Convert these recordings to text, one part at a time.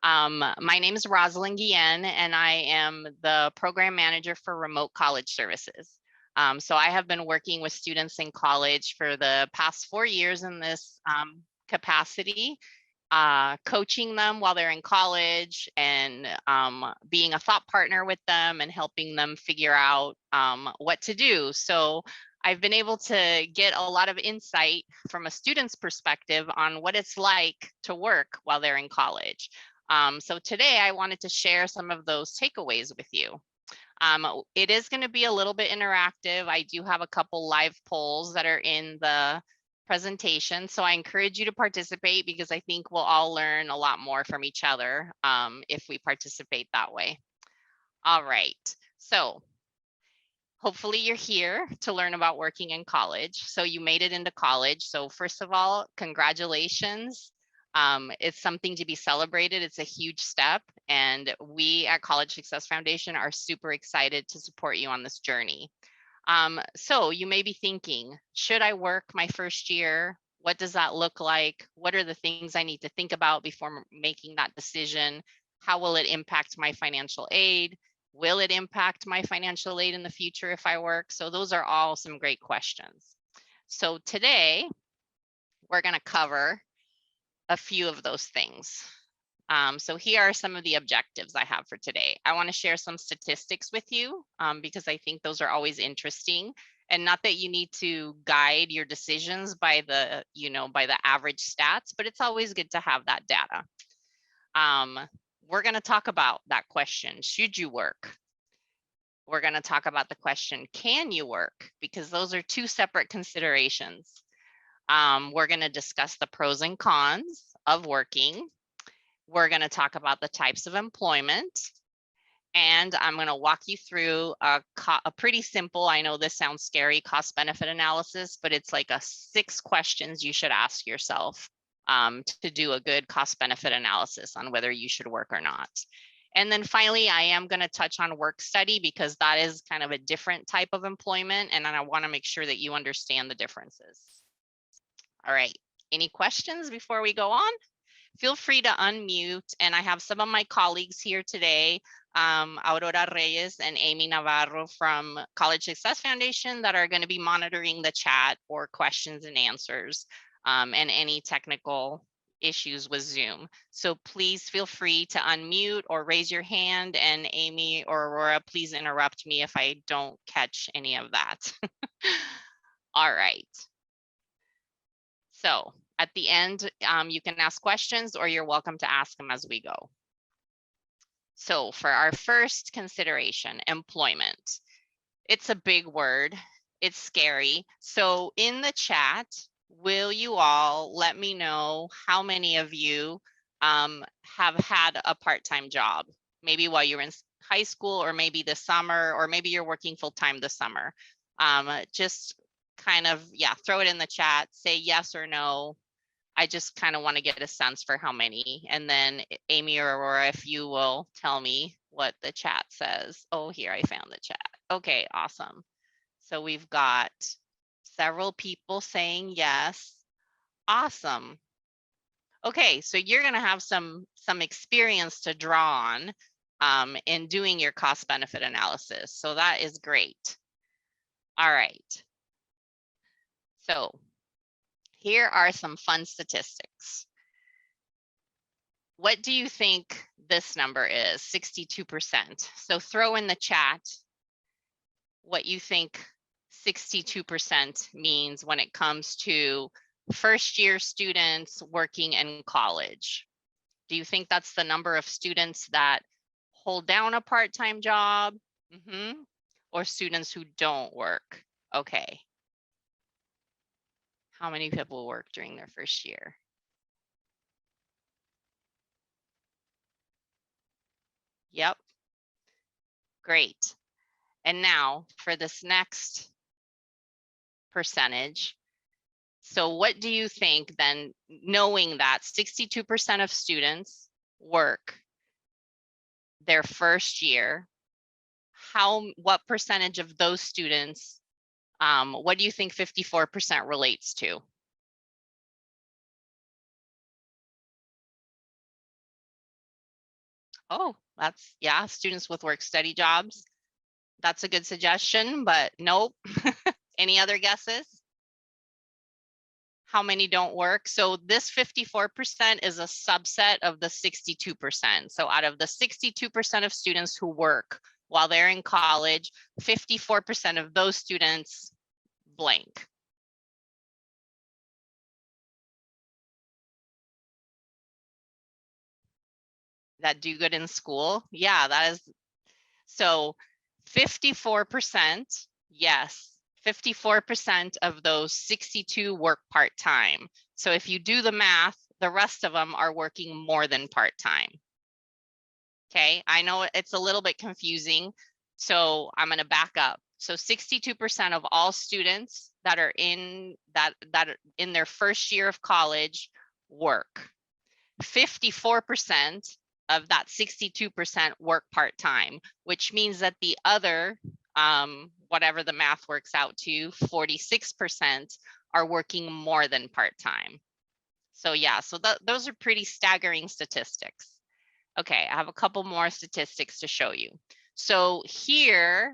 My name is Rosalind Guillen, and I am the program manager for remote college services. So I have been working with students in college for the past 4 years in this capacity, coaching them while they're in college and being a thought partner with them and helping them figure out what to do. So I've been able to get a lot of insight from a student's perspective on what it's like to work while they're in college. So today I wanted to share some of those takeaways with you. It is going to be a little bit interactive. I do have a couple live polls that are in the presentation, so I encourage you to participate because I think we'll all learn a lot more from each other if we participate that way. All right, so hopefully you're here to learn about working in college. So you made it into college. So first of all, congratulations. It's something to be celebrated. It's a huge step. And we at College Success Foundation are super excited to support you on this journey. So you may be thinking, should I work my first year? What does that look like? What are the things I need to think about before making that decision? How will it impact my financial aid? Will it impact my financial aid in the future if I work? So those are all some great questions. So today we're going to cover a few of those things. So here are some of the objectives I have for today. I want to share some statistics with you because I think those are always interesting, and not that you need to guide your decisions by the, by the average stats, but it's always good to have that data. We're going to talk about that question, should you work? We're going to talk about the question, can you work? Because those are two separate considerations. We're going to discuss the pros and cons of working. We're going to talk about the types of employment, and I'm going to walk you through a pretty simple, I know this sounds scary, cost benefit analysis, but it's like 6 questions you should ask yourself to do a good cost benefit analysis on whether you should work or not. And then finally, I am going to touch on work study because that is kind of a different type of employment, and I want to make sure that you understand the differences. All right, any questions before we go on? Feel free to unmute, and I have some of my colleagues here today, Aurora Reyes and Amy Navarro from College Success Foundation, that are going to be monitoring the chat for questions and answers and any technical issues with Zoom. So please feel free to unmute or raise your hand, and Amy or Aurora, please interrupt me if I don't catch any of that. All right. So at the end, you can ask questions or you're welcome to ask them as we go. So for our first consideration, employment. It's a big word. It's scary. So in the chat, will you all let me know how many of you have had a part-time job? Maybe while you were in high school, or maybe this summer, or maybe you're working full-time this summer. Just kind of, throw it in the chat, say yes or no. I just kind of want to get a sense for how many. And then Amy or Aurora, if you will tell me what the chat says. Oh, here, I found the chat. Okay, awesome. So we've got several people saying yes. Awesome. Okay, so you're going to have some experience to draw on in doing your cost benefit analysis. So that is great. All right. So here are some fun statistics. What do you think this number is? 62%. So throw in the chat what you think 62% means when it comes to first-year students working in college. Do you think that's the number of students that hold down a part-time job? Or students who don't work? Okay. How many people work during their first year? Yep. Great. And now for this next percentage. So what do you think then, knowing that 62% of students work their first year, what percentage of those students, what do you think 54% relates to? Oh, that's, yeah, students with work study jobs. That's a good suggestion, but nope. Any other guesses? How many don't work? So this 54% is a subset of the 62%. So out of the 62% of students who work while they're in college, 54% of those students blank. That do good in school? Yeah, that is. So 54%, yes, 54% of those 62 work part-time. So if you do the math, the rest of them are working more than part-time. Okay, I know it's a little bit confusing, so I'm going to back up. So 62% of all students that are in their first year of college work. 54% of that 62% work part-time, which means that the other, whatever the math works out to, 46% are working more than part-time. So yeah, so those are pretty staggering statistics. Okay, I have a couple more statistics to show you. So here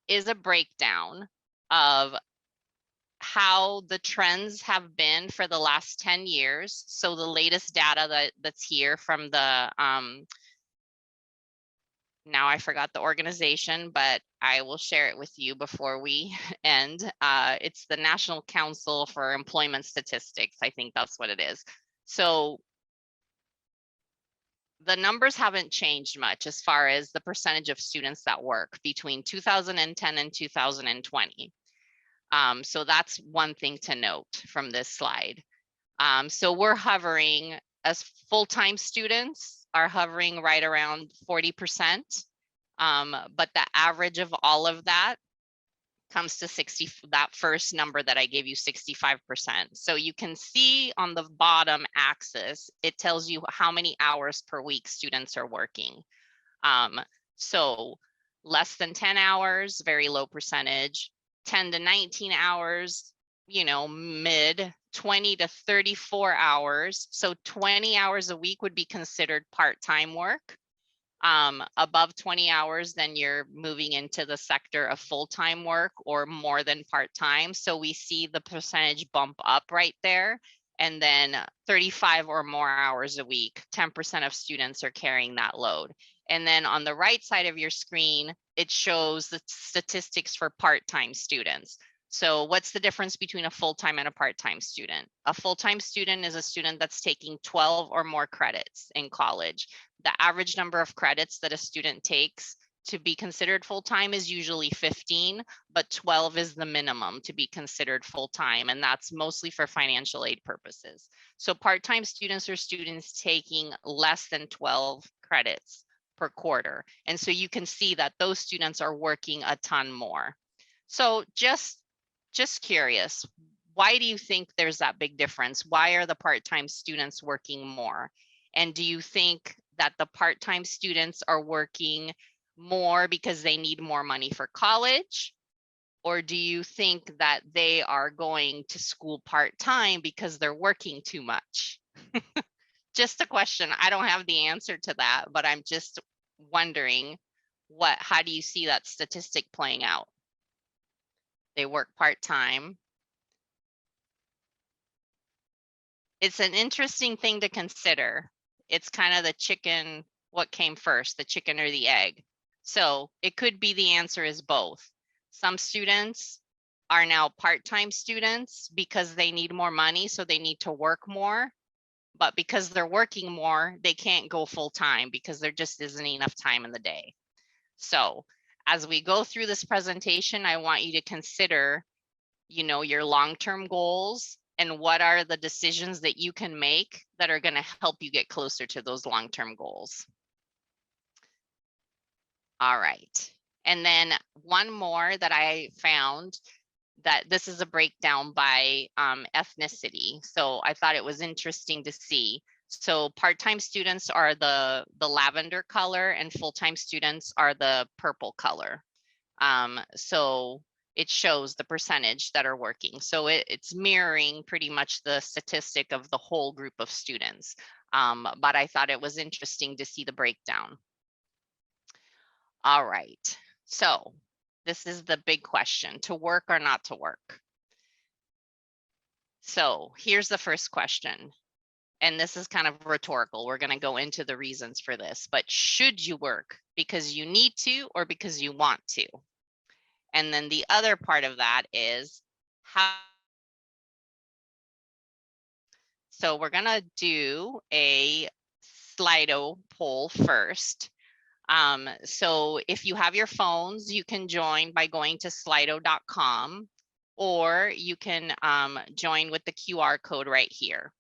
is a breakdown of how the trends have been for the last 10 years. So the latest data that's here from the, now I forgot the organization, but I will share it with you before we end. It's the National Council for Employment Statistics. I think that's what it is. So the numbers haven't changed much as far as the percentage of students that work between 2010 and 2020. So that's one thing to note from this slide. So we're hovering, as full-time students are hovering right around 40%. But the average of all of that comes to 60, that first number that I gave you, 65%. So you can see on the bottom axis, it tells you how many hours per week students are working. So less than 10 hours, very low percentage, 10 to 19 hours, you know, mid, 20 to 34 hours. So 20 hours a week would be considered part-time work. Above 20 hours, then you're moving into the sector of full-time work or more than part-time. So we see the percentage bump up right there. And then 35 or more hours a week, 10% of students are carrying that load. And then on the right side of your screen, it shows the statistics for part-time students. So what's the difference between a full-time and a part-time student? A full-time student is a student that's taking 12 or more credits in college. The average number of credits that a student takes to be considered full-time is usually 15, but 12 is the minimum to be considered full-time, and that's mostly for financial aid purposes. So part-time students are students taking less than 12 credits per quarter. And so you can see that those students are working a ton more. So just curious, why do you think there's that big difference? Why are the part-time students working more? And do you think that the part-time students are working more because they need more money for college? Or do you think that they are going to school part-time because they're working too much? Just a question. I don't have the answer to that, but I'm just wondering how do you see that statistic playing out? They work part-time. It's an interesting thing to consider. It's kind of the chicken, what came first, the chicken or the egg? So it could be the answer is both. Some students are now part-time students because they need more money, so they need to work more. But because they're working more, they can't go full-time because there just isn't enough time in the day. So as we go through this presentation, I want you to consider, you know, your long-term goals and what are the decisions that you can make that are going to help you get closer to those long-term goals. All right. And then one more that I found, that this is a breakdown by ethnicity. So I thought it was interesting to see. So part-time students are the lavender color and full-time students are the purple color. So it shows the percentage that are working. So it's mirroring pretty much the statistic of the whole group of students. But I thought it was interesting to see the breakdown. All right. So this is the big question, to work or not to work. So here's the first question. And this is kind of rhetorical. We're going to go into the reasons for this, but should you work because you need to or because you want to? And then the other part of that is how. So we're going to do a Slido poll first. So if you have your phones, you can join by going to slido.com, or you can join with the QR code right here.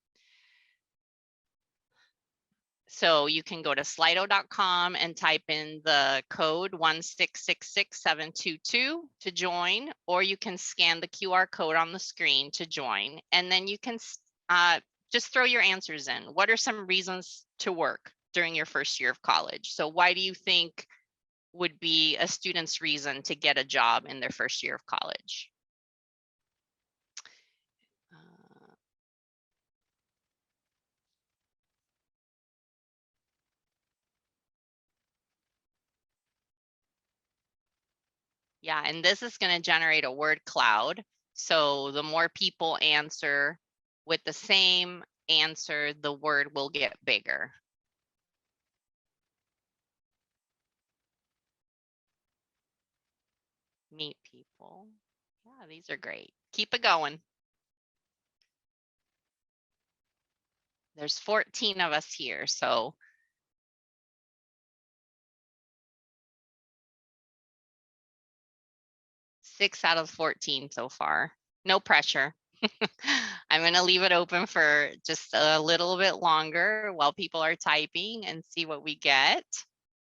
So you can go to slido.com and type in the code 1666722 to join, or you can scan the QR code on the screen to join, and then you can just throw your answers in. What are some reasons to work during your first year of college? So why do you think would be a student's reason to get a job in their first year of college? Yeah, and this is going to generate a word cloud. So the more people answer with the same answer, the word will get bigger. Meet people. Yeah, these are great. Keep it going. There's 14 of us here, so 6 out of 14 so far. No pressure. I'm going to leave it open for just a little bit longer while people are typing and see what we get.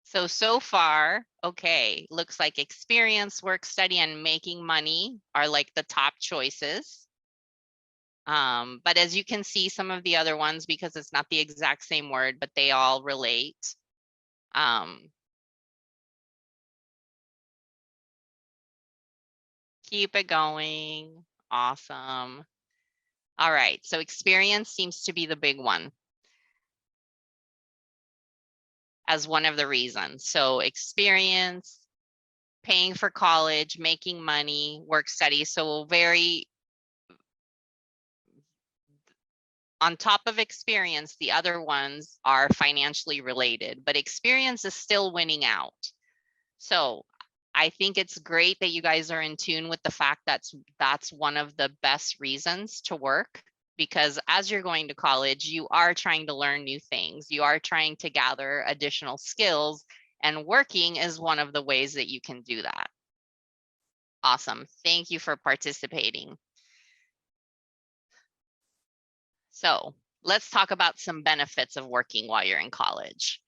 So far, okay, looks like experience, work, study, and making money are like the top choices. But as you can see, some of the other ones, because it's not the exact same word, but they all relate. Keep it going. Awesome. All right, so experience seems to be the big one as one of the reasons. So experience, paying for college, making money, work, study. So very, on top of experience, the other ones are financially related, but experience is still winning out. So I think it's great that you guys are in tune with the fact that's one of the best reasons to work, because as you're going to college, you are trying to learn new things. You are trying to gather additional skills, and working is one of the ways that you can do that. Awesome. Thank you for participating. So let's talk about some benefits of working while you're in college.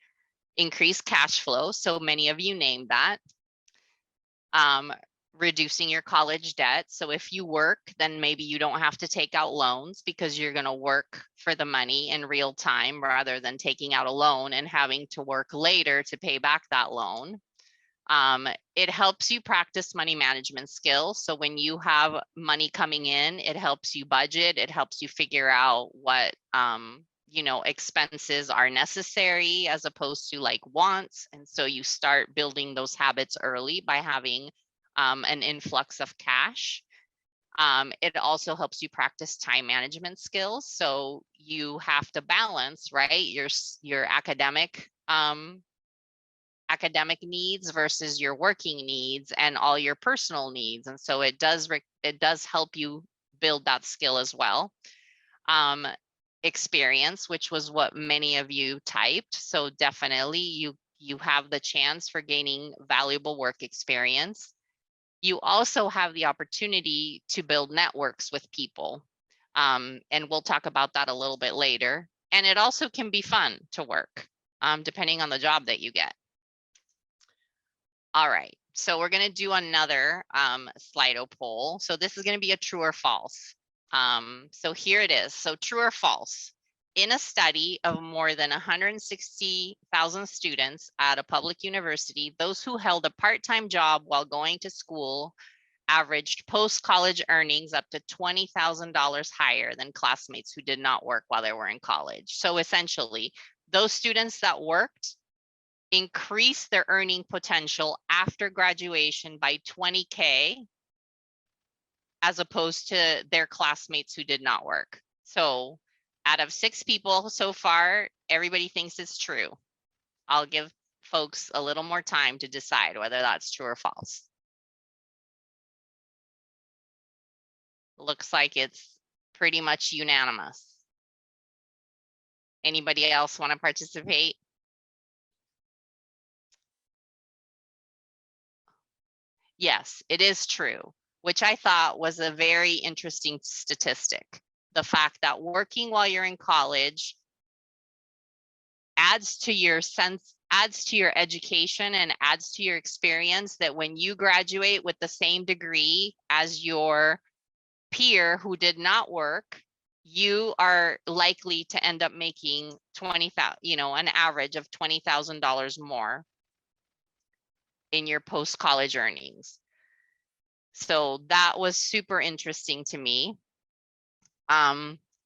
Increased cash flow. So many of you named that. Reducing your college debt. So if you work, then maybe you don't have to take out loans because you're going to work for the money in real time rather than taking out a loan and having to work later to pay back that loan. It helps you practice money management skills. So when you have money coming in, it helps you budget. It helps you figure out what, expenses are necessary as opposed to like wants. And so you start building those habits early by having an influx of cash. It also helps you practice time management skills. So you have to balance, right, your academic needs versus your working needs and all your personal needs. And so it does help you build that skill as well. Experience, which was what many of you typed. So definitely you have the chance for gaining valuable work experience. You also have the opportunity to build networks with people. And we'll talk about that a little bit later. And it also can be fun to work, depending on the job that you get. All right, so we're going to do another Slido poll. So this is going to be a true or false. So here it is. So true or false. In a study of more than 160,000 students at a public university, those who held a part-time job while going to school averaged post-college earnings up to $20,000 higher than classmates who did not work while they were in college. So essentially, those students that worked increase their earning potential after graduation by 20K as opposed to their classmates who did not work. So out of 6 people so far, everybody thinks it's true. I'll give folks a little more time to decide whether that's true or false. Looks like it's pretty much unanimous. Anybody else want to participate? Yes, it is true, which I thought was a very interesting statistic. The fact that working while you're in college adds to your education and adds to your experience, that when you graduate with the same degree as your peer who did not work, you are likely to end up making 20,000, an average of $20,000 more in your post-college earnings. So that was super interesting to me.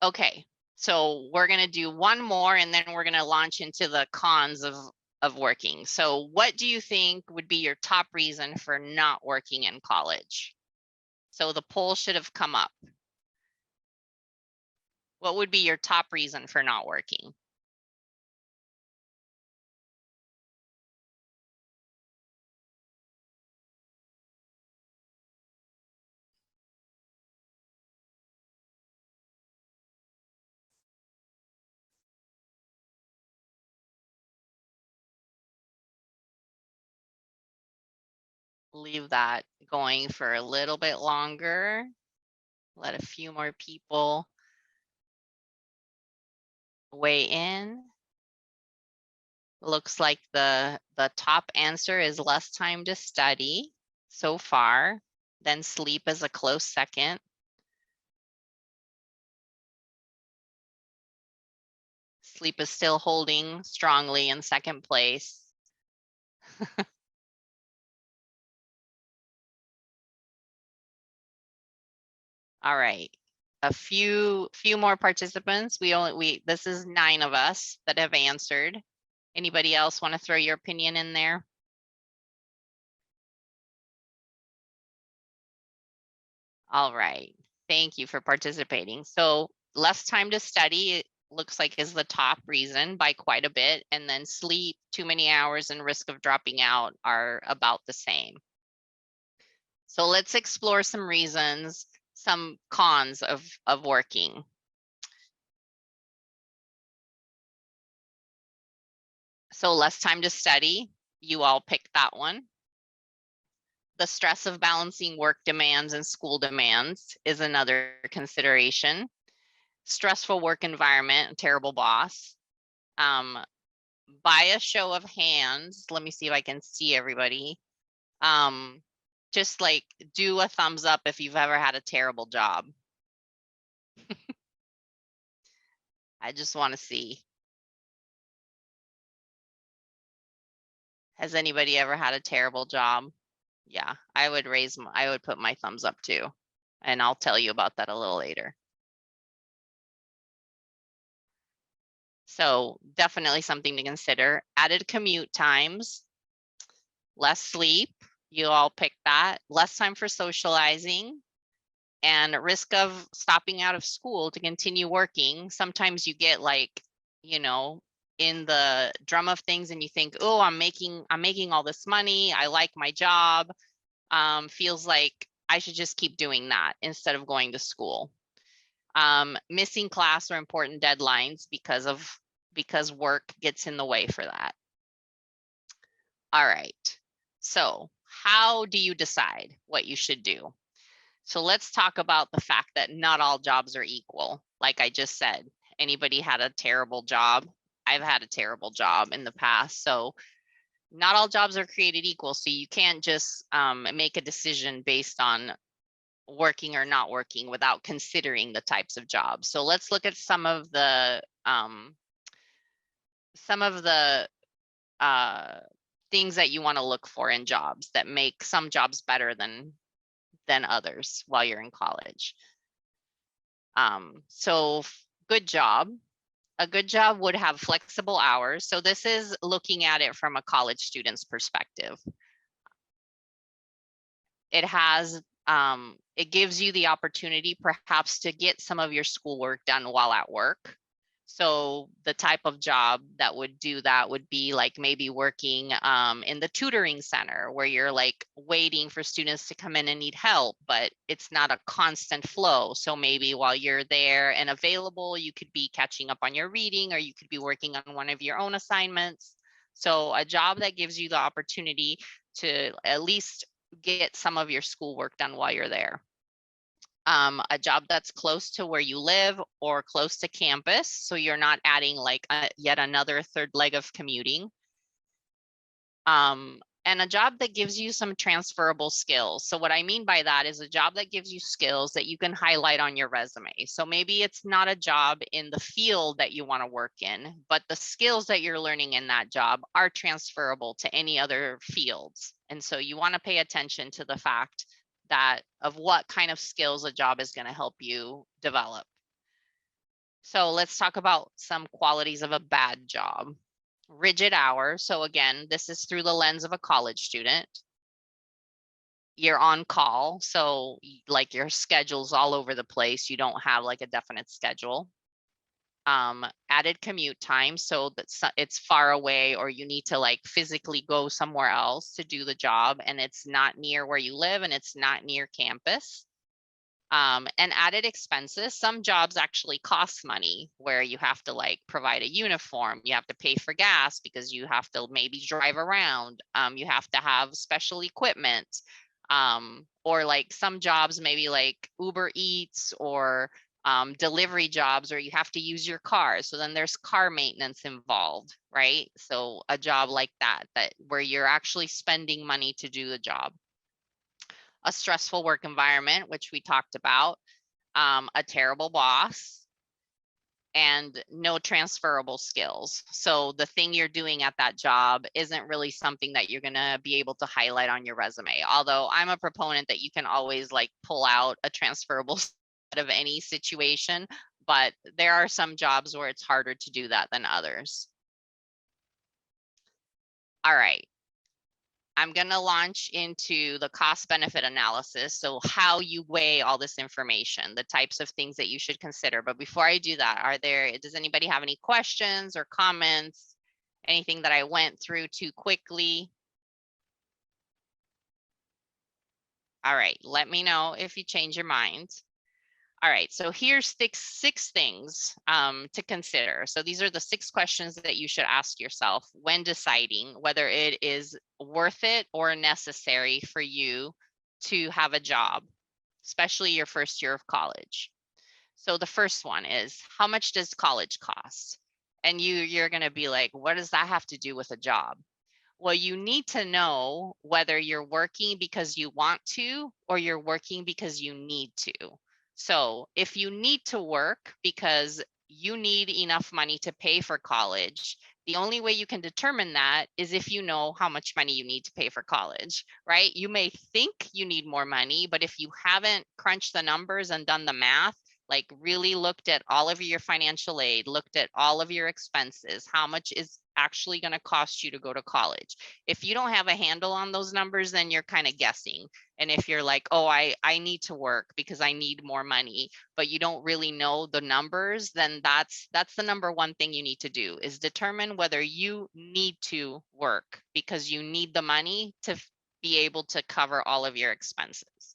Okay, so we're gonna do one more and then we're gonna launch into the cons of working. So what do you think would be your top reason for not working in college? So the poll should have come up. What would be your top reason for not working? Leave that going for a little bit longer. Let a few more people weigh in. Looks like the top answer is less time to study so far. Then sleep is a close second. Sleep is still holding strongly in second place. All right, a few more participants. This is 9 of us that have answered. Anybody else want to throw your opinion in there? All right, thank you for participating. So less time to study, it looks like, is the top reason by quite a bit. And then sleep, too many hours, and risk of dropping out are about the same. So let's explore some reasons, some cons of working. So less time to study, you all picked that one. The stress of balancing work demands and school demands is another consideration. Stressful work environment, terrible boss. By a show of hands, let me see if I can see everybody. Just like do a thumbs up if you've ever had a terrible job. I just want to see. Has anybody ever had a terrible job? Yeah, I would put my thumbs up too. And I'll tell you about that a little later. So definitely something to consider. Added commute times, less sleep, you all picked that, less time for socializing, and risk of stopping out of school to continue working. Sometimes you get like, in the drum of things and you think, oh, I'm making all this money. I like my job. Feels like I should just keep doing that instead of going to school. Missing class or important deadlines because work gets in the way for that. All right. So how do you decide what you should do? So let's talk about the fact that not all jobs are equal. Like I just said, anybody had a terrible job? I've had a terrible job in the past. So not all jobs are created equal. So you can't just make a decision based on working or not working without considering the types of jobs. So let's look at some of the things that you want to look for in jobs that make some jobs better than others while you're in college. So good job. a good job would have flexible hours. So this is looking at it from a college student's perspective. It has, it gives you the opportunity perhaps to get some of your schoolwork done while at work. So the type of job that would do that would be like maybe working in the tutoring center where you're like waiting for students to come in and need help, but it's not a constant flow. So maybe while you're there and available, you could be catching up on your reading, or you could be working on one of your own assignments. So a job that gives you the opportunity to at least get some of your schoolwork done while you're there. A job that's close to where you live or close to campus, so you're not adding like yet another third leg of commuting. And a job that gives you some transferable skills. So what I mean by that is a job that gives you skills that you can highlight on your resume. So maybe it's not a job in the field that you want to work in, but the skills that you're learning in that job are transferable to any other fields. And so you want to pay attention to the fact that of what kind of skills a job is going to help you develop. So let's talk about some qualities of a bad job. Rigid hours. So again, this is through the lens of a college student. You're on call. So like your schedule's all over the place. You don't have like a definite schedule. Added commute time. So that's it's far away, or you need to like physically go somewhere else to do the job, and it's not near where you live and it's not near campus. And added expenses. Some jobs actually cost money, where you have to like provide a uniform, you have to pay for gas because you have to maybe drive around, you have to have special equipment, or like some jobs maybe like Uber Eats or delivery jobs, or you have to use your car. So then there's car maintenance involved, right? So a job like that where you're actually spending money to do the job. A stressful work environment, which we talked about, a terrible boss, and no transferable skills. So the thing you're doing at that job isn't really something that you're going to be able to highlight on your resume. Although I'm a proponent that you can always like pull out a transferable out of any situation, but there are some jobs where it's harder to do that than others. All right. I'm going to launch into the cost benefit analysis. So how you weigh all this information, the types of things that you should consider. But before I do that, does anybody have any questions or comments? Anything that I went through too quickly? All right, let me know if you change your mind. All right, so here's six things to consider. So these are the 6 questions that you should ask yourself when deciding whether it is worth it or necessary for you to have a job, especially your first year of college. So the first one is, how much does college cost? And you're going to be like, what does that have to do with a job? Well, you need to know whether you're working because you want to or you're working because you need to. So if you need to work because you need enough money to pay for college, the only way you can determine that is if you know how much money you need to pay for college, right? You may think you need more money, but if you haven't crunched the numbers and done the math, like really looked at all of your financial aid, looked at all of your expenses, how much is actually going to cost you to go to college. If you don't have a handle on those numbers, then you're kind of guessing. And if you're like, oh, I need to work because I need more money, but you don't really know the numbers, then that's the number one thing you need to do, is determine whether you need to work because you need the money to be able to cover all of your expenses.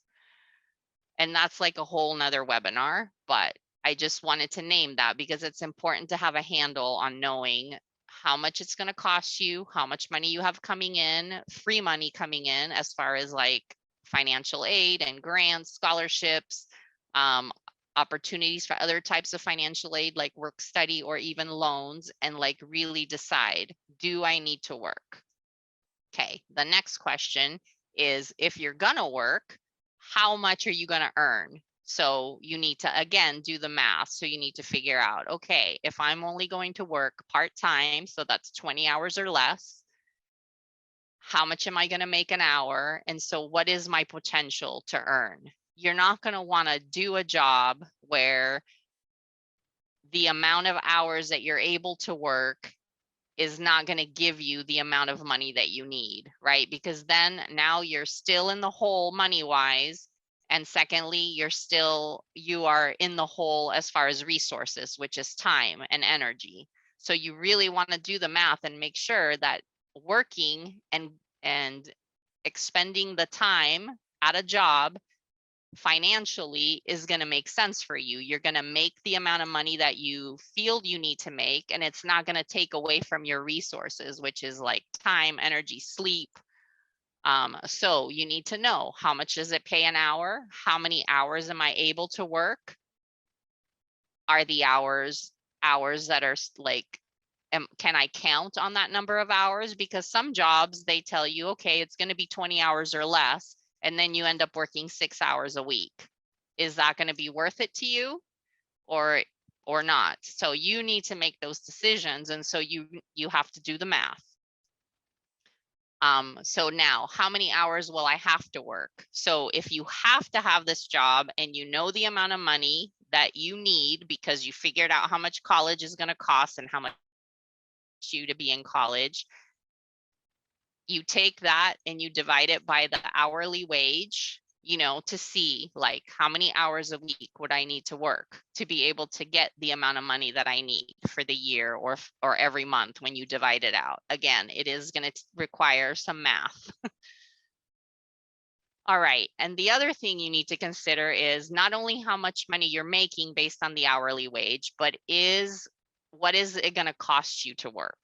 And that's like a whole nother webinar, but I just wanted to name that because it's important to have a handle on knowing how much it's going to cost you, how much money you have coming in, free money coming in, as far as like financial aid and grants, scholarships, opportunities for other types of financial aid like work study or even loans, and like really decide, do I need to work? Okay, the next question is, if you're gonna work, how much are you gonna earn? So you need to, again, do the math. So you need to figure out, okay, if I'm only going to work part-time, so that's 20 hours or less, how much am I gonna make an hour? And so what is my potential to earn? You're not gonna wanna do a job where the amount of hours that you're able to work is not going to give you the amount of money that you need, right? Because then now you're still in the hole money wise. And secondly, you are in the hole as far as resources, which is time and energy. So you really want to do the math and make sure that working and expending the time at a job financially is going to make sense for you. You're going to make the amount of money that you feel you need to make, and it's not going to take away from your resources, which is like time, energy, sleep. So you need to know, how much does it pay an hour? How many hours am I able to work? Are the hours that are like, can I count on that number of hours? Because some jobs, they tell you, okay, it's going to be 20 hours or less, and then you end up working 6 hours a week. Is that going to be worth it to you or not? So you need to make those decisions, and so you have to do the math. So now, how many hours will I have to work? So if you have to have this job and you know the amount of money that you need because you figured out how much college is going to cost and how much you to be in college, you take that and you divide it by the hourly wage, you know, to see like how many hours a week would I need to work to be able to get the amount of money that I need for the year or every month when you divide it out. Again, it is going to require some math. All right. And the other thing you need to consider is not only how much money you're making based on the hourly wage, but what is it going to cost you to work?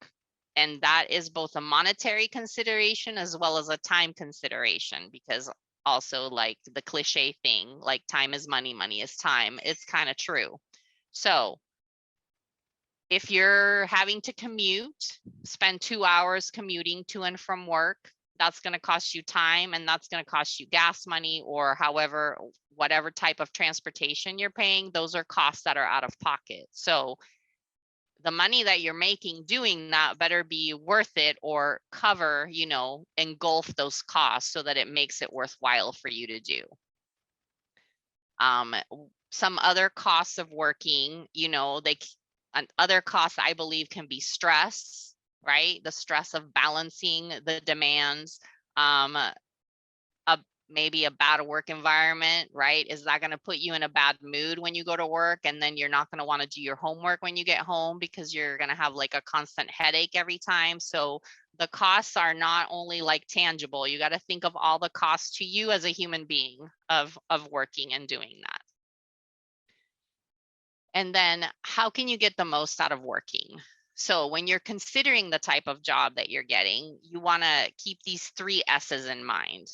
And that is both a monetary consideration as well as a time consideration, because also like the cliche thing, like time is money, money is time, it's kind of true. So if you're having to commute, spend 2 hours commuting to and from work, that's going to cost you time, and that's going to cost you gas money, or however, whatever type of transportation you're paying, those are costs that are out of pocket. So the money that you're making doing that better be worth it or cover, you know, engulf those costs so that it makes it worthwhile for you to do. Some other costs of working, you know, other costs I believe can be stress, right? The stress of balancing the demands, maybe a bad work environment, right? Is that going to put you in a bad mood when you go to work, and then you're not going to want to do your homework when you get home because you're going to have like a constant headache every time? So the costs are not only like tangible, you got to think of all the costs to you as a human being of working and doing that. And then how can you get the most out of working? So when you're considering the type of job that you're getting, you want to keep these 3 S's in mind.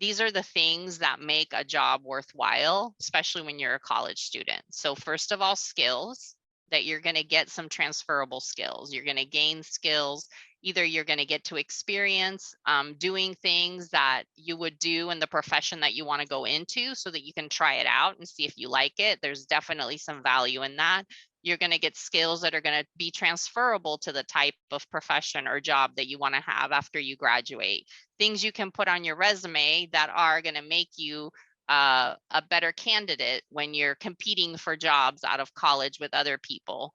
These are the things that make a job worthwhile, especially when you're a college student. So first of all, skills, that you're going to get some transferable skills. You're going to gain skills. Either you're going to get to experience doing things that you would do in the profession that you want to go into so that you can try it out and see if you like it. There's definitely some value in that. You're going to get skills that are going to be transferable to the type of profession or job that you want to have after you graduate. Things you can put on your resume that are going to make you a better candidate when you're competing for jobs out of college with other people.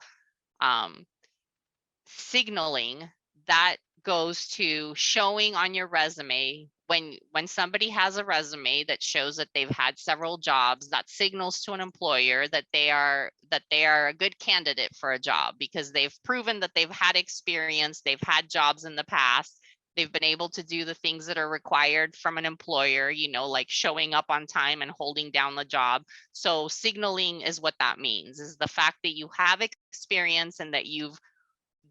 Signaling, that goes to showing on your resume. When somebody has a resume that shows that they've had several jobs, that signals to an employer that they are a good candidate for a job because they've proven that they've had experience, they've had jobs in the past, they've been able to do the things that are required from an employer, you know, like showing up on time and holding down the job. So signaling is what that means, is the fact that you have experience and that you've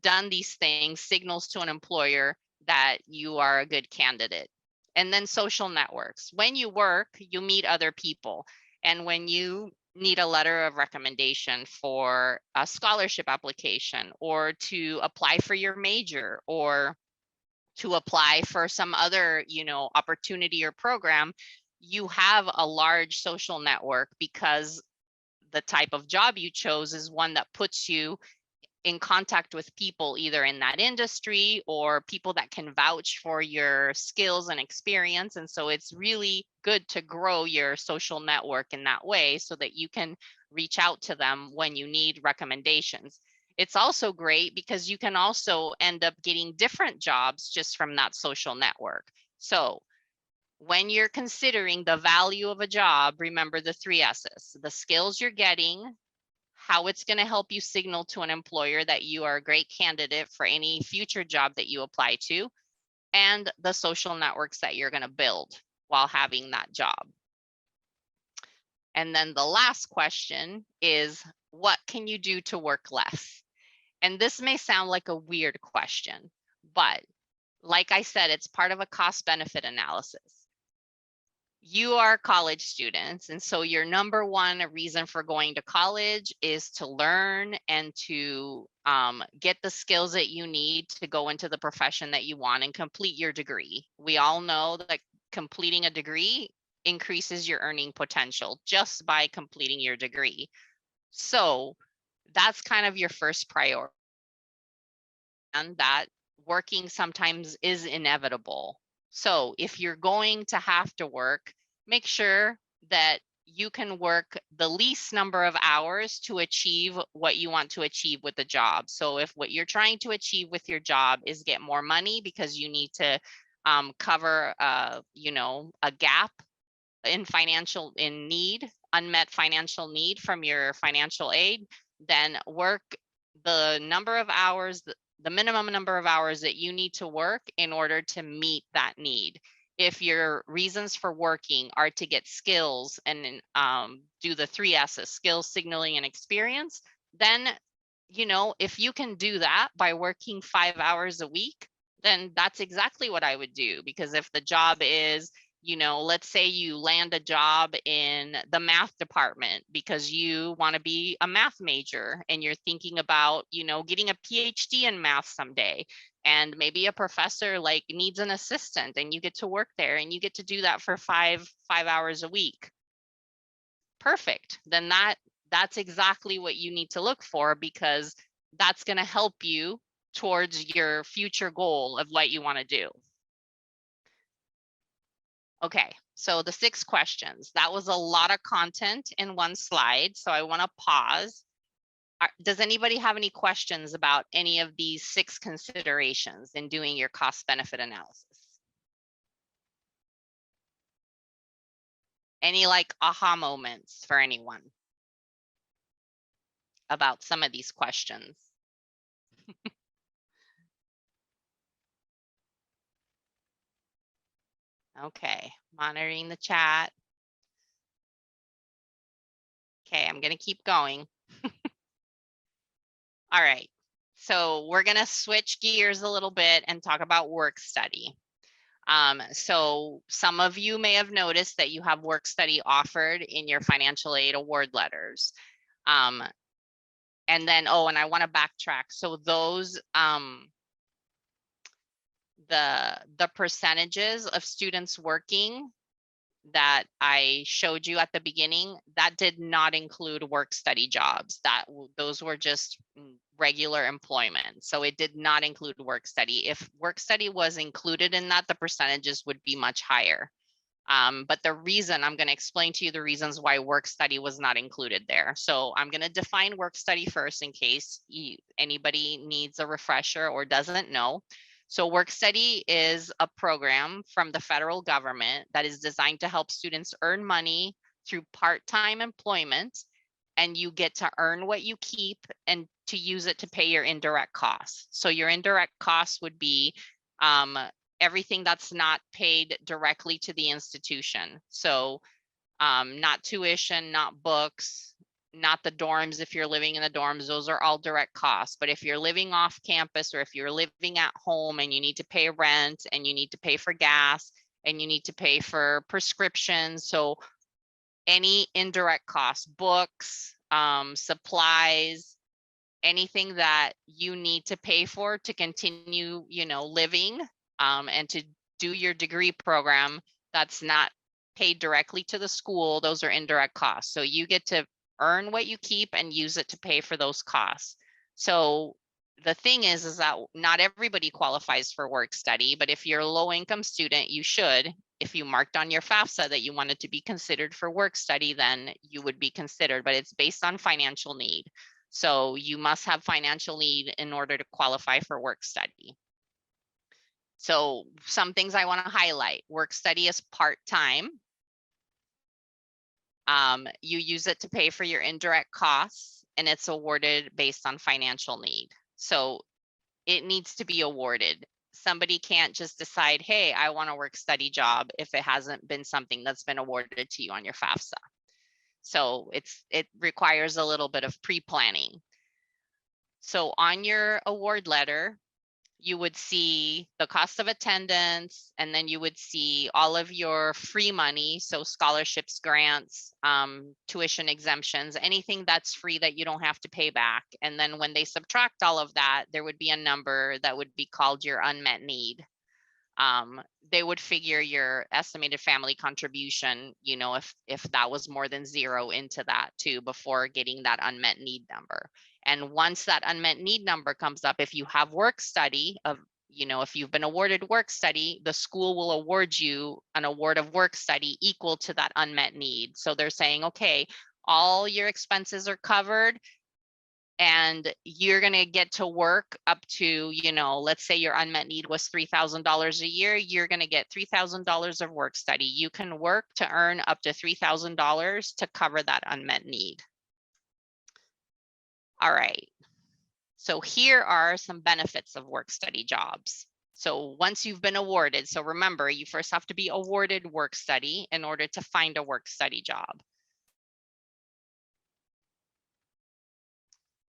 done these things signals to an employer that you are a good candidate. And then social networks. When you work, you meet other people. And when you need a letter of recommendation for a scholarship application, or to apply for your major, or to apply for some other, you know, opportunity or program, you have a large social network because the type of job you chose is one that puts you in contact with people either in that industry or people that can vouch for your skills and experience. And so it's really good to grow your social network in that way so that you can reach out to them when you need recommendations. It's also great because you can also end up getting different jobs just from that social network. So when you're considering the value of a job, remember the 3 S's: the skills you're getting, how it's going to help you signal to an employer that you are a great candidate for any future job that you apply to, and the social networks that you're going to build while having that job. And then the last question is, what can you do to work less? And this may sound like a weird question, but like I said, it's part of a cost benefit analysis. You are college students, and so your number one reason for going to college is to learn and to get the skills that you need to go into the profession that you want and complete your degree. We all know that completing a degree increases your earning potential just by completing your degree. So that's kind of your first priority, and that working sometimes is inevitable. So if you're going to have to work, make sure that you can work the least number of hours to achieve what you want to achieve with the job. So if what you're trying to achieve with your job is get more money because you need to cover, a gap in unmet financial need from your financial aid, then work the number of hours, the minimum number of hours that you need to work in order to meet that need. If your reasons for working are to get skills and do the 3 S's: skills, signaling, and experience, then, if you can do that by working 5 hours a week, then that's exactly what I would do. Because if the job is, let's say you land a job in the math department because you want to be a math major and you're thinking about, getting a PhD in math someday, and maybe a professor like needs an assistant and you get to work there and you get to do that for five hours a week. Perfect. Then that's exactly what you need to look for, because that's going to help you towards your future goal of what you want to do. Okay, so the 6 questions, that was a lot of content in one slide. So I want to pause. Does anybody have any questions about any of these 6 considerations in doing your cost benefit analysis? Any like aha moments for anyone about some of these questions? Okay, monitoring the chat. Okay, I'm going to keep going. All right, so we're going to switch gears a little bit and talk about work study. So some of you may have noticed that you have work study offered in your financial aid award letters. And then, and I want to backtrack. So those, the percentages of students working that I showed you at the beginning, that did not include work study jobs. Those were just regular employment. So it did not include work study. If work study was included in that, the percentages would be much higher. But the reason, I'm going to explain to you the reasons why work study was not included there. So I'm going to define work study first in case anybody needs a refresher or doesn't know. So work study is a program from the federal government that is designed to help students earn money through part-time employment, and you get to earn what you keep and to use it to pay your indirect costs. So your indirect costs would be everything that's not paid directly to the institution. So not tuition, not books, not the dorms. If you're living in the dorms, those are all direct costs. But if you're living off campus, or if you're living at home and you need to pay rent and you need to pay for gas and you need to pay for prescriptions, so any indirect costs, books, supplies, anything that you need to pay for to continue, living and to do your degree program, that's not paid directly to the school, those are indirect costs. So you get to earn what you keep and use it to pay for those costs. So the thing is that not everybody qualifies for work study, but if you're a low income student, you should. If you marked on your FAFSA that you wanted to be considered for work study, then you would be considered, but it's based on financial need. So you must have financial need in order to qualify for work study. So some things I want to highlight: work study is part-time. You use it to pay for your indirect costs, and it's awarded based on financial need. So it needs to be awarded. Somebody can't just decide, hey, I want a work study job if it hasn't been something that's been awarded to you on your FAFSA. So it requires a little bit of pre-planning. So on your award letter, you would see the cost of attendance, and then you would see all of your free money, so scholarships, grants, tuition exemptions, anything that's free that you don't have to pay back. And then when they subtract all of that, there would be a number that would be called your unmet need. They would figure your estimated family contribution, you know, if that was more than zero, into that too, before getting that unmet need number. And once that unmet need number comes up, if you have work study of, you know, if you've been awarded work study, the school will award you an award of work study equal to that unmet need. So they're saying, okay, all your expenses are covered, and you're going to get to work up to, you know, let's say your unmet need was $3,000 a year, you're going to get $3,000 of work study. You can work to earn up to $3,000 to cover that unmet need. All right. So here are some benefits of work study jobs. So once you've been awarded, so remember, you first have to be awarded work study in order to find a work study job.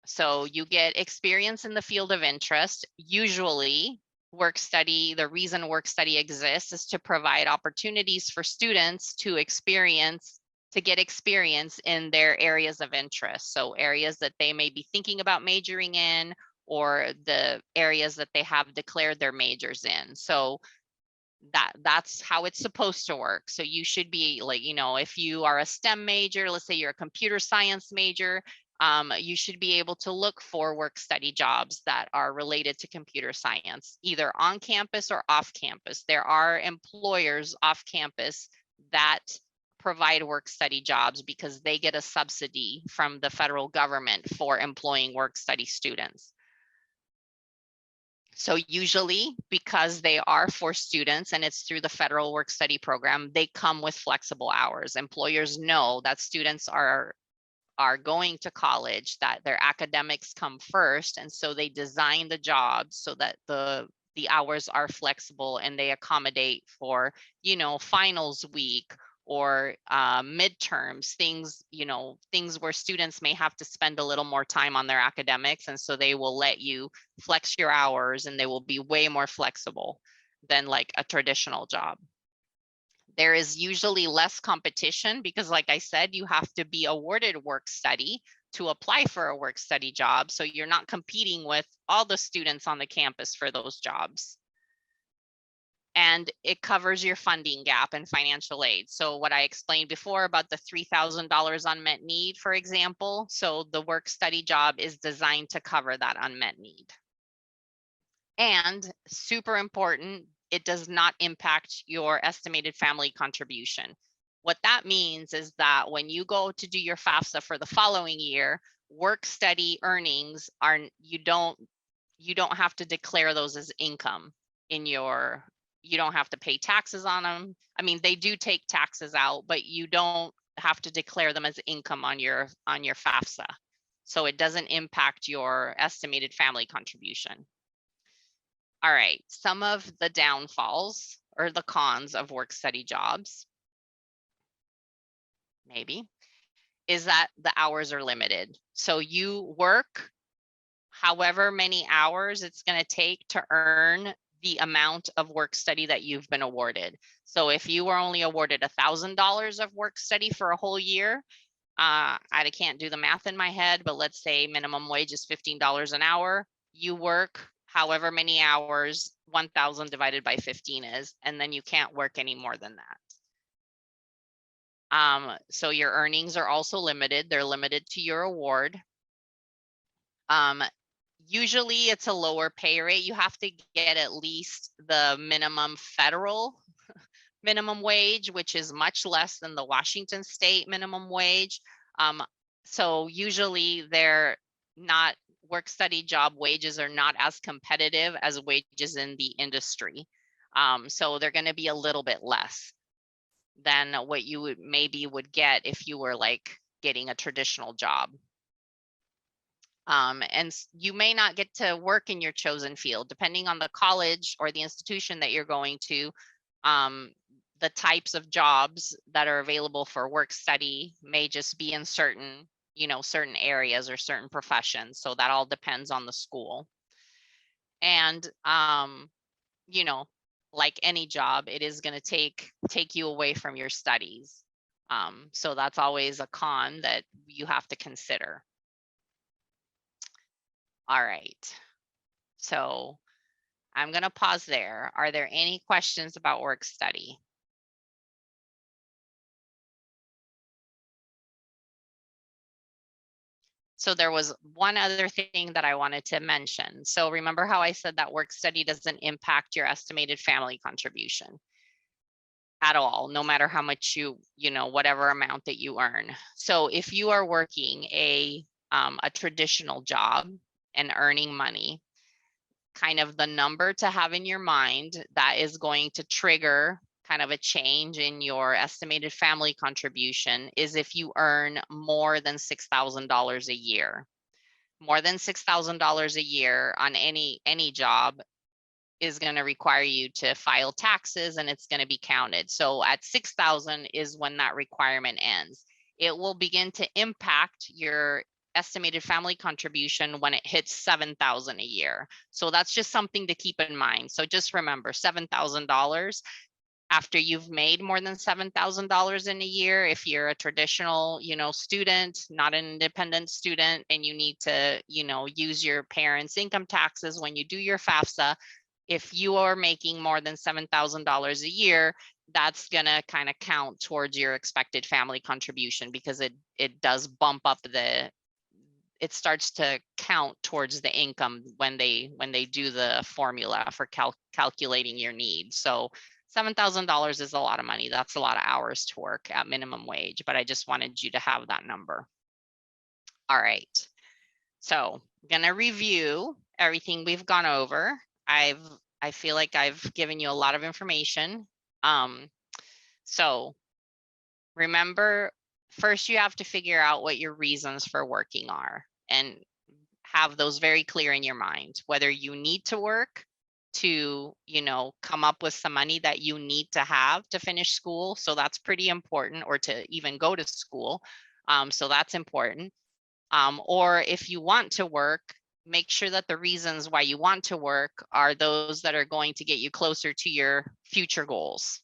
So you get experience in the field of interest. Usually work study, the reason work study exists is to provide opportunities for students to get experience in their areas of interest. So areas that they may be thinking about majoring in, or the areas that they have declared their majors in. So that's how it's supposed to work. So you should be like, you know, if you are a STEM major, let's say you're a computer science major, you should be able to look for work study jobs that are related to computer science, either on campus or off campus. There are employers off campus that provide work study jobs because they get a subsidy from the federal government for employing work study students. So usually, because they are for students and it's through the federal work study program, they come with flexible hours. Employers know that students are going to college, that their academics come first, and so they design the jobs so that the hours are flexible and they accommodate for, you know, finals week or midterms, things, you know, things where students may have to spend a little more time on their academics, and so they will let you flex your hours, and they will be way more flexible than like a traditional job. There is usually less competition because, like I said, you have to be awarded work study to apply for a work study job. So you're not competing with all the students on the campus for those jobs. And it covers your funding gap and financial aid. So what I explained before about the $3,000 unmet need, for example, so the work study job is designed to cover that unmet need. And super important, it does not impact your estimated family contribution. What that means is that when you go to do your FAFSA for the following year, work study earnings are, you don't have to declare those as income in your, you don't have to pay taxes on them. I mean, they do take taxes out, but you don't have to declare them as income on your FAFSA. So it doesn't impact your estimated family contribution. All right, some of the downfalls or the cons of work study jobs, maybe, is that the hours are limited. So you work however many hours it's going to take to earn the amount of work study that you've been awarded. So if you were only awarded $1,000 of work study for a whole year, I can't do the math in my head, but let's say minimum wage is $15 an hour. You work however many hours 1,000 divided by 15 is, and then you can't work any more than that. So your earnings are also limited. They're limited to your award. Usually it's a lower pay rate. You have to get at least the minimum federal minimum wage, which is much less than the Washington state minimum wage. Um, so usually they're not, work study job wages are not as competitive as wages in the industry. So they're going to be a little bit less than what you would maybe would get if you were like getting a traditional job. And you may not get to work in your chosen field, depending on the college or the institution that you're going to. The types of jobs that are available for work study may just be in certain, certain areas or certain professions. So that all depends on the school. And, you know, like any job, it is going to take you away from your studies. So that's always a con that you have to consider. All right. So I'm going to pause there. Are there any questions about work study? So there was one other thing that I wanted to mention. So remember how I said that work study doesn't impact your estimated family contribution at all, no matter how much whatever amount that you earn. So if you are working a traditional job and earning money, kind of the number to have in your mind that is going to trigger kind of a change in your estimated family contribution is if you earn more than $6,000 a year. More than $6,000 a year on any job is going to require you to file taxes, and it's going to be counted. So at 6,000 is when that requirement ends. It will begin to impact your estimated family contribution when it hits 7,000 a year. So that's just something to keep in mind. So just remember $7,000 after you've made more than $7,000 in a year. If you're a traditional, student, not an independent student, and you need to, use your parents' income taxes when you do your FAFSA, if you are making more than $7,000 a year, that's going to kind of count towards your expected family contribution, because it does bump up it starts to count towards the income when they do the formula for calculating your needs. So $7,000 is a lot of money. That's a lot of hours to work at minimum wage, but I just wanted you to have that number. All right. So I'm gonna review everything we've gone over. I feel like I've given you a lot of information. So remember, first you have to figure out what your reasons for working are and have those very clear in your mind, whether you need to work to, come up with some money that you need to have to finish school. So that's pretty important, or to even go to school. So that's important. Or if you want to work, make sure that the reasons why you want to work are those that are going to get you closer to your future goals.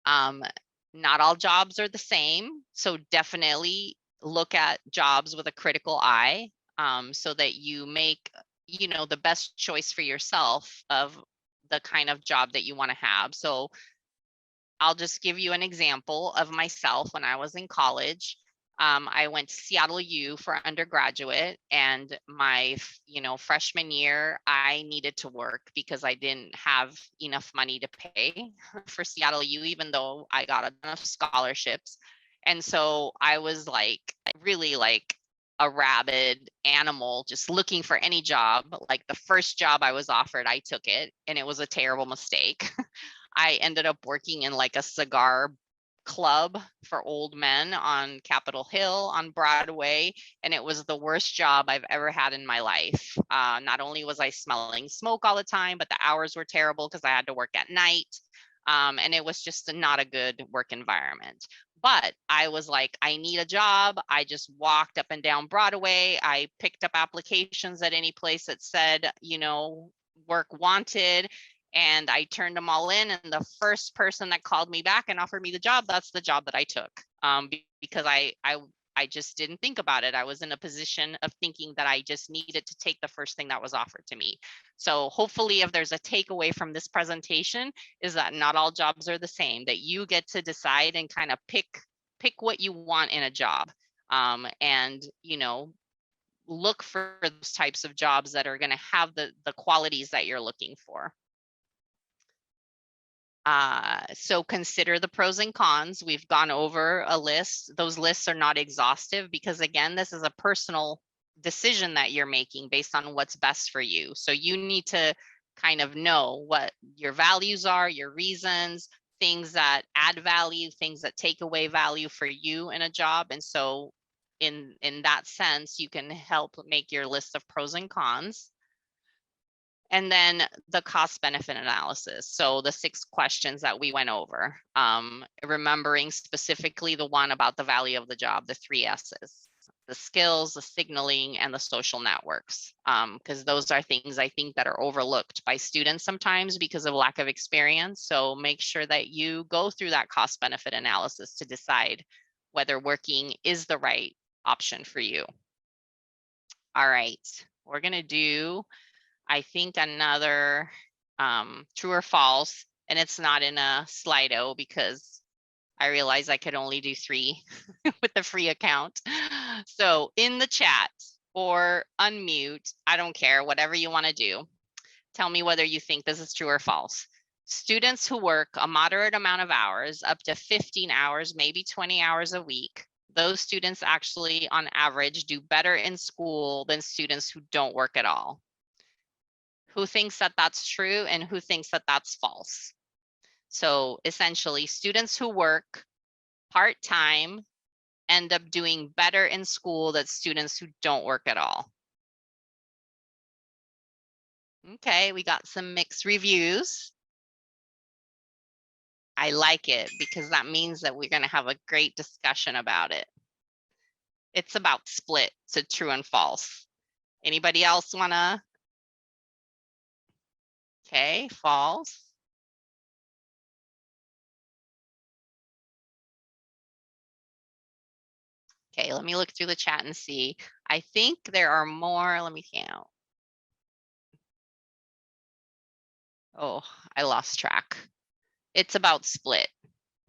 Not all jobs are the same, so definitely look at jobs with a critical eye, so that you make, the best choice for yourself of the kind of job that you want to have. So I'll just give you an example of myself when I was in college. I went to Seattle U for undergraduate, and my, freshman year, I needed to work because I didn't have enough money to pay for Seattle U, even though I got enough scholarships. And so I was like, really like a rabid animal, just looking for any job. Like the first job I was offered, I took it, and it was a terrible mistake. I ended up working in like a cigar club for old men on Capitol Hill on Broadway, and it was the worst job I've ever had in my life. Not only was I smelling smoke all the time, but the hours were terrible because I had to work at night, and it was just not a good work environment. But I was like, I need a job. I just walked up and down Broadway. I picked up applications at any place that said, work wanted, and I turned them all in. And the first person that called me back and offered me the job, that's the job that I took, because I just didn't think about it. I was in a position of thinking that I just needed to take the first thing that was offered to me. So hopefully, if there's a takeaway from this presentation, is that not all jobs are the same, that you get to decide and kind of pick what you want in a job. And look for those types of jobs that are going to have the qualities that you're looking for. So consider the pros and cons. We've gone over a list. Those lists are not exhaustive because, again, this is a personal decision that you're making based on what's best for you. So you need to kind of know what your values are, your reasons, things that add value, things that take away value for you in a job. And so in that sense, you can help make your list of pros and cons. And then the cost benefit analysis. So the 6 questions that we went over, remembering specifically the one about the value of the job, the 3 S's, the skills, the signaling, and the social networks. Because those are things I think that are overlooked by students sometimes because of lack of experience. So make sure that you go through that cost benefit analysis to decide whether working is the right option for you. All right, we're gonna do, I think, another true or false, and it's not in a Slido because I realized I could only do 3 with the free account. So in the chat or unmute, I don't care, whatever you want to do. Tell me whether you think this is true or false. Students who work a moderate amount of hours, up to 15 hours, maybe 20 hours a week, those students actually on average do better in school than students who don't work at all. Who thinks that that's true and who thinks that that's false? So essentially, students who work part-time end up doing better in school than students who don't work at all. Okay, we got some mixed reviews. I like it because that means that we're going to have a great discussion about it. It's about split, so true and false. Anybody else want to? Okay, false. Okay, let me look through the chat and see. I think there are more. Let me count. Oh, I lost track. It's about split,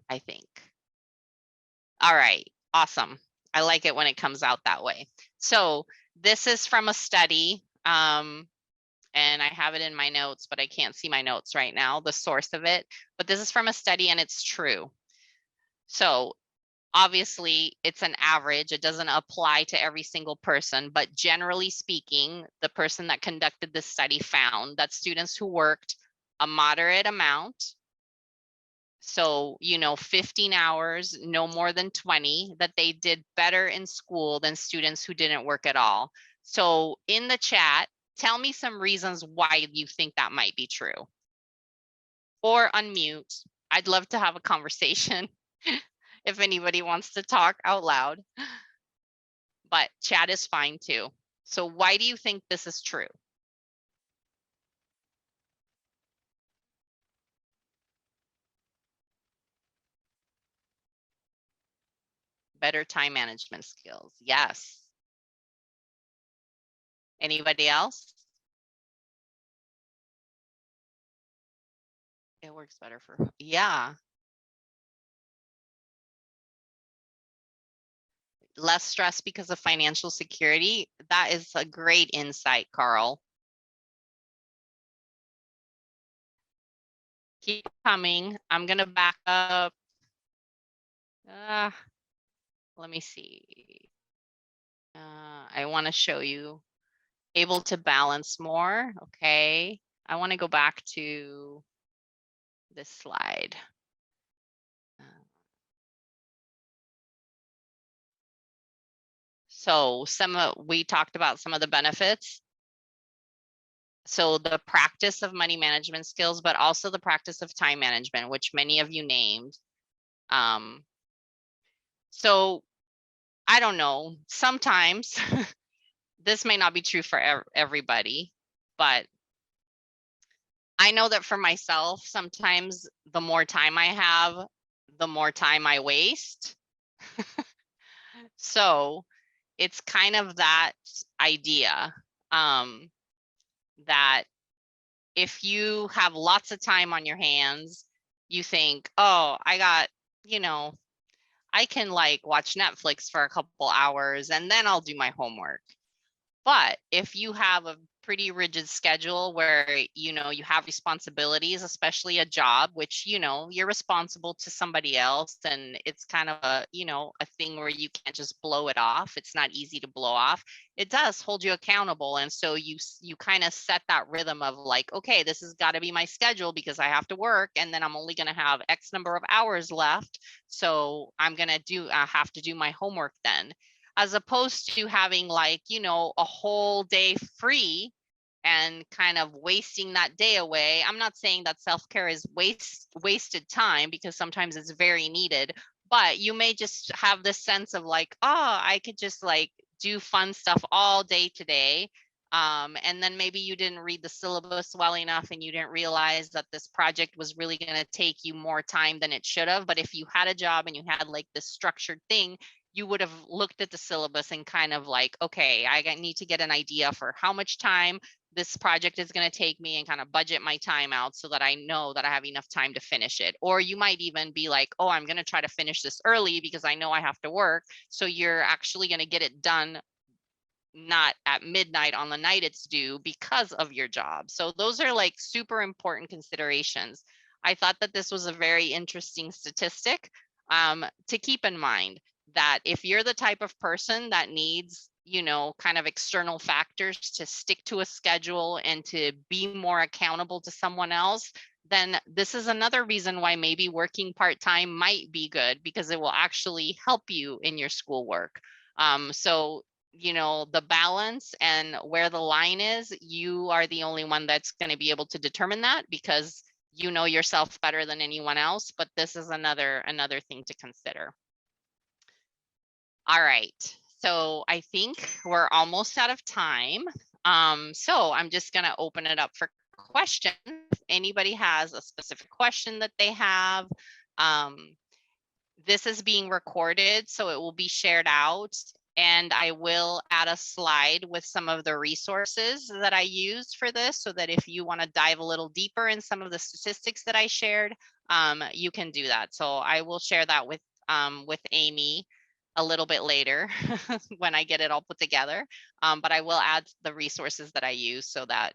I think. All right, awesome. I like it when it comes out that way. So this is from a study, and I have it in my notes, but I can't see my notes right now, the source of it. But this is from a study and it's true. So obviously it's an average. It doesn't apply to every single person, but generally speaking, the person that conducted this study found that students who worked a moderate amount, so, 15 hours, no more than 20, that they did better in school than students who didn't work at all. So in the chat, tell me some reasons why you think that might be true. Or unmute. I'd love to have a conversation if anybody wants to talk out loud. But chat is fine too. So why do you think this is true? Better time management skills. Yes. Anybody else? It works better for, yeah. Less stress because of financial security. That is a great insight, Carl. Keep coming. I'm going to back up. Let me see. I want to show you able to balance more. Okay. I want to go back to this slide. So we talked about some of the benefits. So the practice of money management skills, but also the practice of time management, which many of you named. So I don't know, sometimes this may not be true for everybody, but I know that for myself, sometimes the more time I have, the more time I waste. So it's kind of that idea that if you have lots of time on your hands, you think, oh, I got, I can like watch Netflix for a couple hours and then I'll do my homework. But if you have a pretty rigid schedule where, you have responsibilities, especially a job, which, you're responsible to somebody else, and it's kind of a thing where you can't just blow it off. It's not easy to blow off. It does hold you accountable. And so you kind of set that rhythm of like, okay, this has got to be my schedule because I have to work, and then I'm only going to have X number of hours left. So I'm going to have to do my homework then, as opposed to having like, a whole day free and kind of wasting that day away. I'm not saying that self-care is wasted time, because sometimes it's very needed, but you may just have this sense of like, oh, I could just like do fun stuff all day today. And then maybe you didn't read the syllabus well enough, and you didn't realize that this project was really going to take you more time than it should have. But if you had a job and you had like this structured thing, you would have looked at the syllabus and kind of like, okay, I need to get an idea for how much time this project is going to take me, and kind of budget my time out so that I know that I have enough time to finish it. Or you might even be like, oh, I'm going to try to finish this early because I know I have to work. So you're actually going to get it done not at midnight on the night it's due because of your job. So those are like super important considerations. I thought that this was a very interesting statistic to keep in mind, that if you're the type of person that needs, kind of external factors to stick to a schedule and to be more accountable to someone else, then this is another reason why maybe working part-time might be good, because it will actually help you in your schoolwork. So the balance and where the line is, you are the only one that's going to be able to determine that, because you know yourself better than anyone else. But this is another thing to consider. All right, so I think we're almost out of time. So I'm just going to open it up for questions. If anybody has a specific question that they have, this is being recorded, so it will be shared out. And I will add a slide with some of the resources that I use for this, so that if you want to dive a little deeper in some of the statistics that I shared, you can do that. So I will share that with Amy a little bit later when I get it all put together. But I will add the resources that I use, so that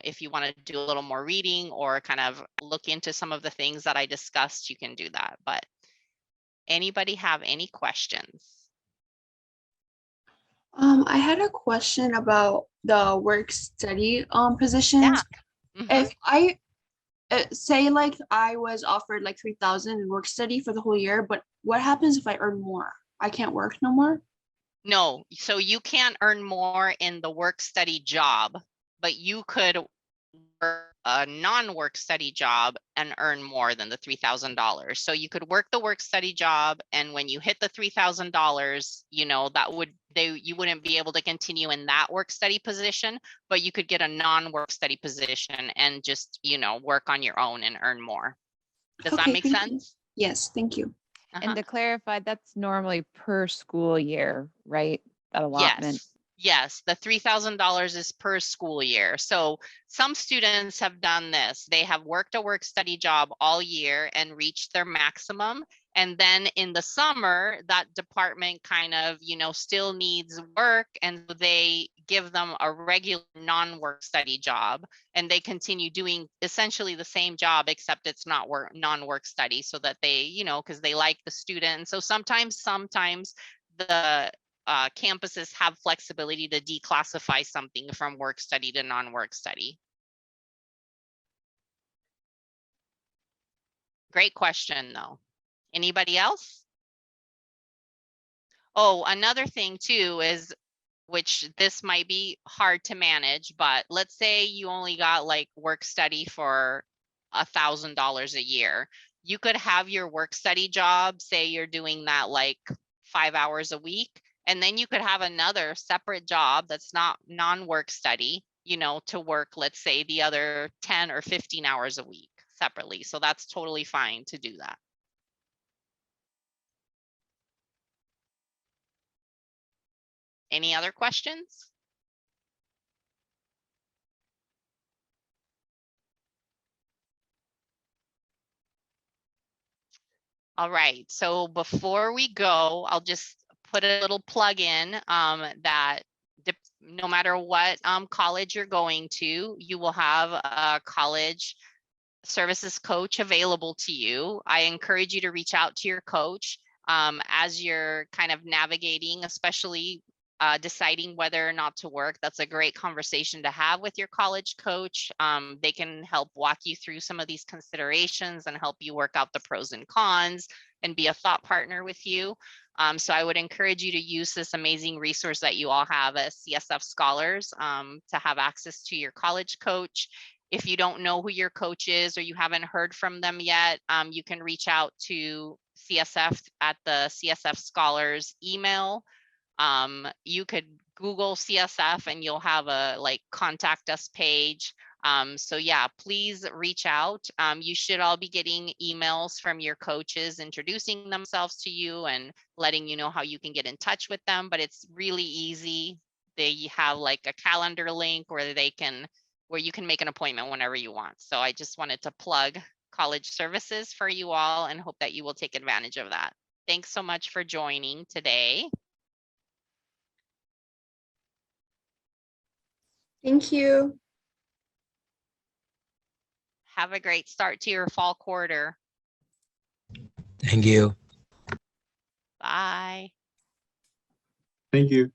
if you want to do a little more reading or kind of look into some of the things that I discussed, you can do that. But anybody have any questions? I had a question about the work study positions. Yeah. If I say like I was offered like 3,000 in work study for the whole year, but what happens if I earn more? I can't work no more? No, so you can't earn more in the work study job, but you could work a non-work study job and earn more than the $3,000. So you could work the work study job, and when you hit the $3,000, you wouldn't be able to continue in that work study position, but you could get a non-work study position and just, work on your own and earn more. Does that Okay, make thank you. sense? Yes, thank you. And to clarify, that's normally per school year, right? That allotment. Yes, the $3,000 is per school year. So some students have done this. They have worked a work study job all year and reached their maximum. And then in the summer, that department kind of, still needs work, and they give them a regular non-work study job, and they continue doing essentially the same job, except it's not non-work study, so that they, because they like the student. So sometimes the campuses have flexibility to declassify something from work study to non-work study. Great question, though. Anybody else? Oh, another thing too is, which this might be hard to manage, but let's say you only got like work study for $1,000 a year. You could have your work study job, say you're doing that like 5 hours a week, and then you could have another separate job that's not non-work study, to work, let's say, the other 10 or 15 hours a week separately. So that's totally fine to do that. Any other questions? All right, so before we go, I'll just put a little plug in that no matter what college you're going to, you will have a college services coach available to you. I encourage you to reach out to your coach as you're kind of navigating, especially deciding whether or not to work. That's a great conversation to have with your college coach. They can help walk you through some of these considerations and help you work out the pros and cons and be a thought partner with you. So I would encourage you to use this amazing resource that you all have as CSF scholars to have access to your college coach. If you don't know who your coach is or you haven't heard from them yet, you can reach out to CSF at the CSF Scholars email. You could Google CSF and you'll have a like contact us page. So yeah, please reach out. You should all be getting emails from your coaches introducing themselves to you and letting you know how you can get in touch with them, but it's really easy. They have like a calendar link where you can make an appointment whenever you want. So I just wanted to plug college services for you all and hope that you will take advantage of that. Thanks so much for joining today. Thank you. Have a great start to your fall quarter. Thank you. Bye. Thank you.